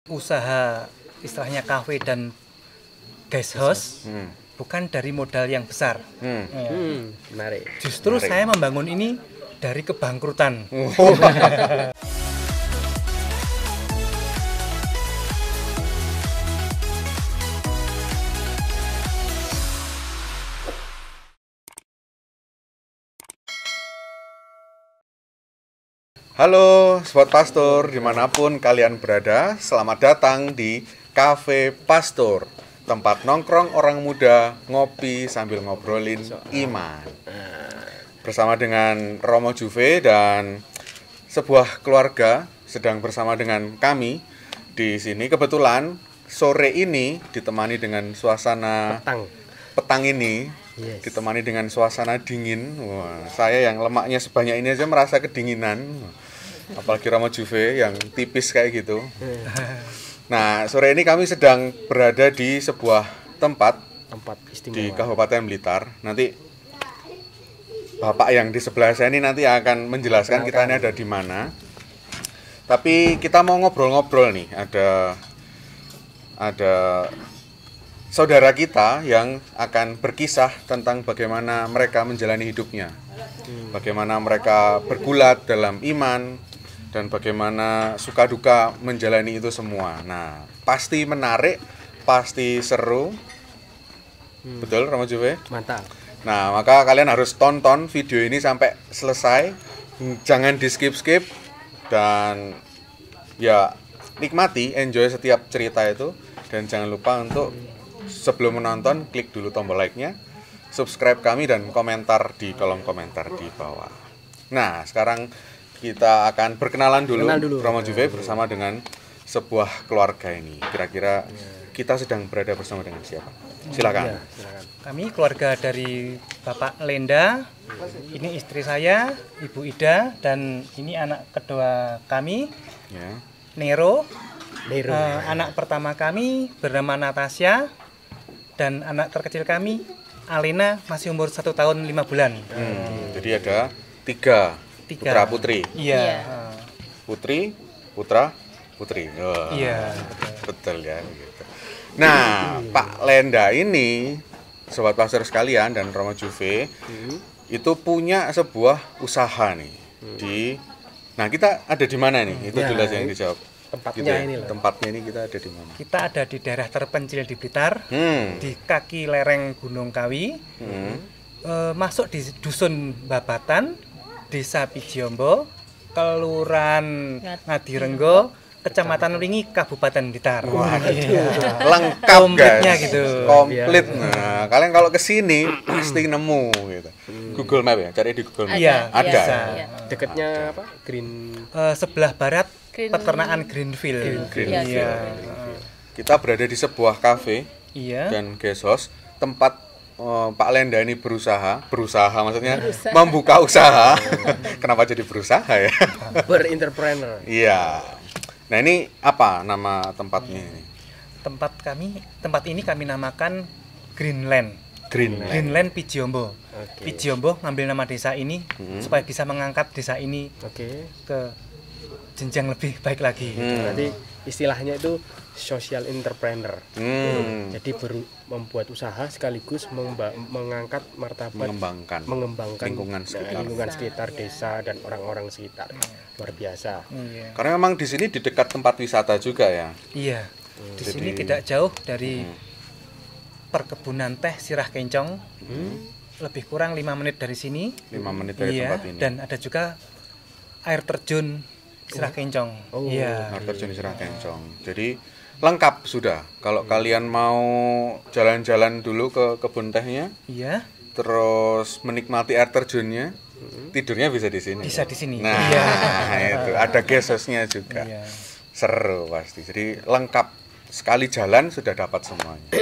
usaha istilahnya kafe dan guest house bukan dari modal yang besar. Menarik. Justru saya membangun ini dari kebangkrutan. Halo Sobat Pastor, dimanapun kalian berada, selamat datang di Cafe Pastor, tempat nongkrong orang muda ngopi sambil ngobrolin iman. Bersama dengan Romo Juve dan sebuah keluarga sedang bersama dengan kami di sini. Kebetulan sore ini ditemani dengan suasana petang ini. Yes. Ditemani dengan suasana dingin. Wah, saya yang lemaknya sebanyak ini aja merasa kedinginan. Apalagi Romo Juve yang tipis kayak gitu. Nah, sore ini kami sedang berada di sebuah tempat istimewa di Kabupaten Blitar. Nanti Bapak yang di sebelah saya ini nanti akan menjelaskan kita ini ada di mana. Tapi kita mau ngobrol-ngobrol nih. Ada saudara kita yang akan berkisah tentang bagaimana mereka menjalani hidupnya, bagaimana mereka bergulat dalam iman, dan bagaimana suka duka menjalani itu semua. Nah, pasti menarik, pasti seru. Betul, Romo Juve? Mantap. Nah, maka kalian harus tonton video ini sampai selesai. Jangan di skip-skip. Dan ya, nikmati, enjoy setiap cerita itu. Dan jangan lupa untuk sebelum menonton, klik dulu tombol like-nya, subscribe kami, dan komentar di kolom komentar di bawah. Nah, sekarang kita akan berkenalan dulu. Romo Juve bersama dengan sebuah keluarga ini. Kira-kira kita sedang berada bersama dengan siapa? Silakan. Silakan. Kami keluarga dari Bapak Lenda, ini istri saya, Ibu Ida, dan ini anak kedua kami, Nero. Anak pertama kami bernama Natasha. Dan anak terkecil kami, Alena, masih umur 1 tahun 5 bulan. Jadi ada tiga putra putri. Iya. Putri, putra, putri. Oh, iya. Betul ya. Gitu. Nah, Pak Lenda ini, Sobat Pastor sekalian dan Romo Juve, itu punya sebuah usaha nih. Nah, kita ada di mana nih? Itu dulu aja yang dijawab. Tempatnya ini kita ada di mana? Kita ada di daerah terpencil di Blitar, di kaki lereng Gunung Kawi, masuk di Dusun Babatan, Desa Pijiombo, Kelurahan Ngadirenggo, Kecamatan Wingi, Kabupaten Blitar. Lengkap guys, gitu. Komplit. Nah, kalian kalau kesini pasti nemu gitu. Google Map ya, cari di Google Map. Iya, ada. Iya. Dekatnya apa? Green. Sebelah barat peternakan Greenfield. Kita berada di sebuah kafe dan guest house, tempat Pak Lenda ini berusaha maksudnya membuka usaha. Kenapa jadi berusaha ya? Berentrepreneur. Iya. Nah, ini apa nama tempatnya ini? Tempat ini kami namakan Greenland Pijiombo. Pijiombo ngambil nama desa ini supaya bisa mengangkat desa ini ke jenjang lebih baik lagi. Berarti istilahnya itu social entrepreneur. Jadi membuat usaha sekaligus mengangkat martabat, mengembangkan lingkungan sekitar desa dan orang-orang sekitar. Luar biasa. Karena memang di sini di dekat tempat wisata juga ya. Iya. Di sini tidak jauh dari perkebunan teh Sirah Kencong. Lebih kurang 5 menit dari sini. 5 menit dari tempat ini. Dan ada juga air terjun Sirah Kencong. Air terjun Sirah Kencong. Jadi lengkap sudah. Kalau kalian mau jalan-jalan dulu ke kebun tehnya, terus menikmati air terjunnya, tidurnya bisa di sini. Bisa di sini. Nah, itu ada guest house-nya juga. Seru pasti. Jadi lengkap. Sekali jalan sudah dapat semuanya.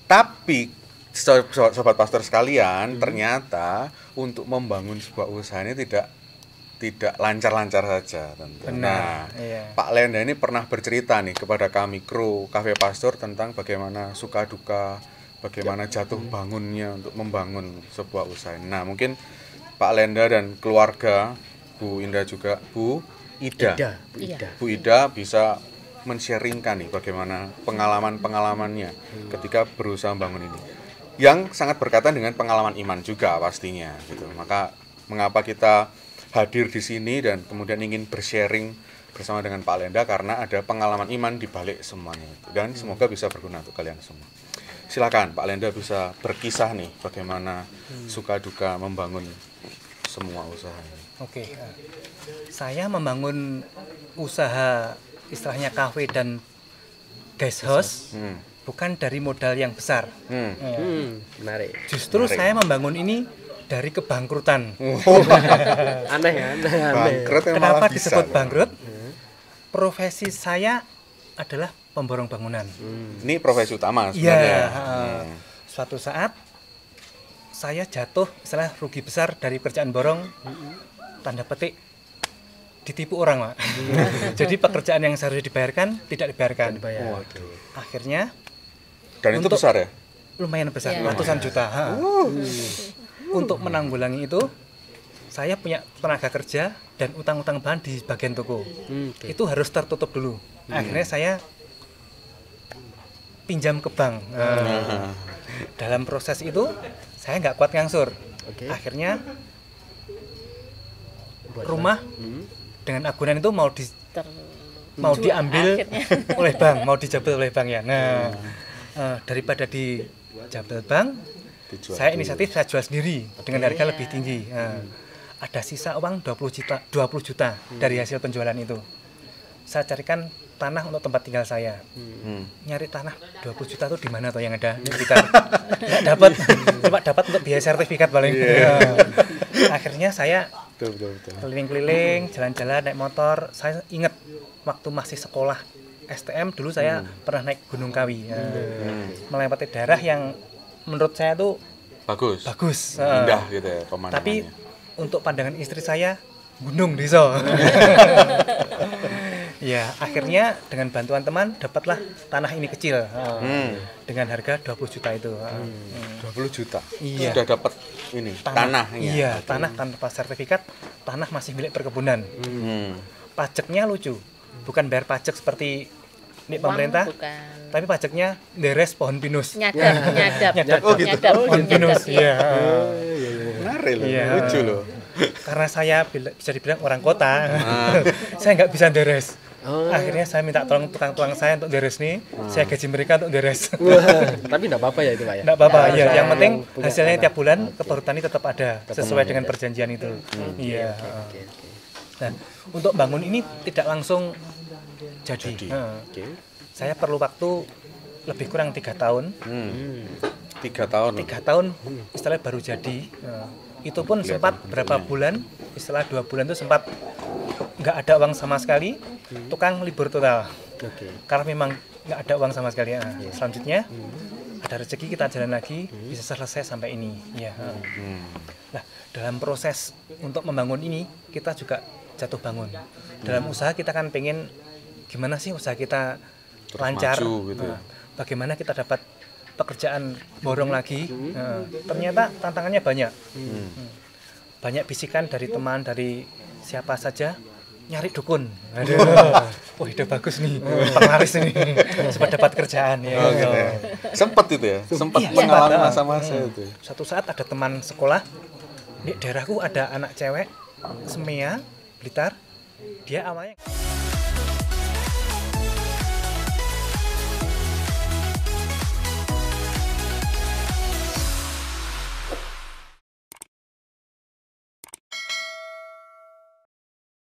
Tapi Sobat Pastor sekalian, ternyata untuk membangun sebuah usaha ini tidak lancar-lancar saja tentu. Nah, Pak Lenda ini pernah bercerita nih kepada kami kru Cafe Pastor tentang bagaimana suka duka, bagaimana jatuh bangunnya untuk membangun sebuah usaha. Nah, mungkin Pak Lenda dan keluarga, Bu Indah juga, Bu Ida bisa men-sharingkan nih bagaimana pengalaman-pengalamannya ketika berusaha membangun ini. Yang sangat berkaitan dengan pengalaman Iman juga pastinya gitu. Maka mengapa kita hadir di sini dan kemudian ingin bersharing bersama dengan Pak Lenda karena ada pengalaman Iman di balik semuanya itu. Dan semoga bisa berguna untuk kalian semua. Silakan Pak Lenda bisa berkisah nih bagaimana suka duka membangun semua usaha ini. Oke. Saya membangun usaha istilahnya kafe dan guest house bukan dari modal yang besar. Menarik. Justru saya membangun ini dari kebangkrutan. Aneh. Bangkrut yang Kenapa malah bisa, disebut bangkrut? Profesi saya adalah pemborong bangunan. Ini profesi utama Iya. sebenarnya. Suatu saat saya jatuh, istilah rugi besar dari pekerjaan borong, tanda petik ditipu orang, Pak. Jadi pekerjaan yang seharusnya dibayarkan tidak dibayarkan. Akhirnya Dan itu besar ya? lumayan besar, ratusan juta. Untuk menanggulangi itu, saya punya tenaga kerja dan utang-utang bahan di bagian toko. Itu harus tertutup dulu. Akhirnya saya pinjam ke bank. Dalam proses itu, saya nggak kuat ngangsur. Akhirnya rumah dengan agunan itu mau diambil oleh bank, mau dijabel oleh bank ya. Nah, daripada dijabel bank, saya inisiatif saya jual sendiri dengan harga lebih tinggi. Ada sisa uang 20 juta dari hasil penjualan itu. Saya carikan tanah untuk tempat tinggal saya. Nyari tanah 20 juta itu di mana tuh yang ada di sekitar? Nggak dapat, cuma dapat untuk biaya sertifikat paling. Akhirnya saya keliling-keliling, jalan-jalan, naik motor. Saya ingat waktu masih sekolah STM dulu saya pernah naik Gunung Kawi, melewati daerah yang menurut saya tuh bagus, indah gitu ya pemandangannya. Tapi untuk pandangan istri saya gunung deso. Ya, akhirnya dengan bantuan teman dapatlah tanah ini kecil dengan harga 20 juta itu. 20 juta? Iya. Sudah dapat ini, tanah. Iya, tanah tanpa sertifikat, tanah masih milik perkebunan. Pajaknya lucu, bukan bayar pajak seperti ini pemerintah, tapi pajaknya deres pohon pinus. Nyadap. Oh gitu. Pohon pinus, iya. Menarik loh, Iya. lucu loh. Karena saya bisa dibilang orang kota, saya nggak bisa deres. Akhirnya saya minta tolong tukang-tukang saya untuk deres nih, saya gaji mereka untuk deres. Tapi enggak apa-apa ya itu, Pak ya. Enggak apa-apa, ya. Yang penting hasilnya tiap bulan keperhutani tetap ada sesuai dengan perjanjian itu. Iya. Nah, untuk bangun ini tidak langsung jadi. Saya perlu waktu lebih kurang 3 tahun. 3 tahun. 3 tahun istilahnya baru jadi. Itu pun sempat berapa bulan, istilah 2 bulan itu sempat nggak ada uang sama sekali, tukang libur total. Karena memang nggak ada uang sama sekali. Selanjutnya ada rezeki kita jalan lagi, bisa selesai sampai ini. Ya. Nah, dalam proses untuk membangun ini kita juga jatuh bangun. Dalam usaha kita kan pengen gimana sih usaha kita terus lancar, maju, gitu. Bagaimana kita dapat pekerjaan borong lagi. Ternyata tantangannya banyak. Banyak bisikan dari teman, dari siapa saja, nyari dukun. Aduh, wah ide bagus nih, penglaris nih, supaya dapat kerjaan ya. Sempat itu ya, sempat mengalami masa-masa itu. Suatu saat ada teman sekolah di daerahku ada anak cewek, Semea, Blitar, dia awalnya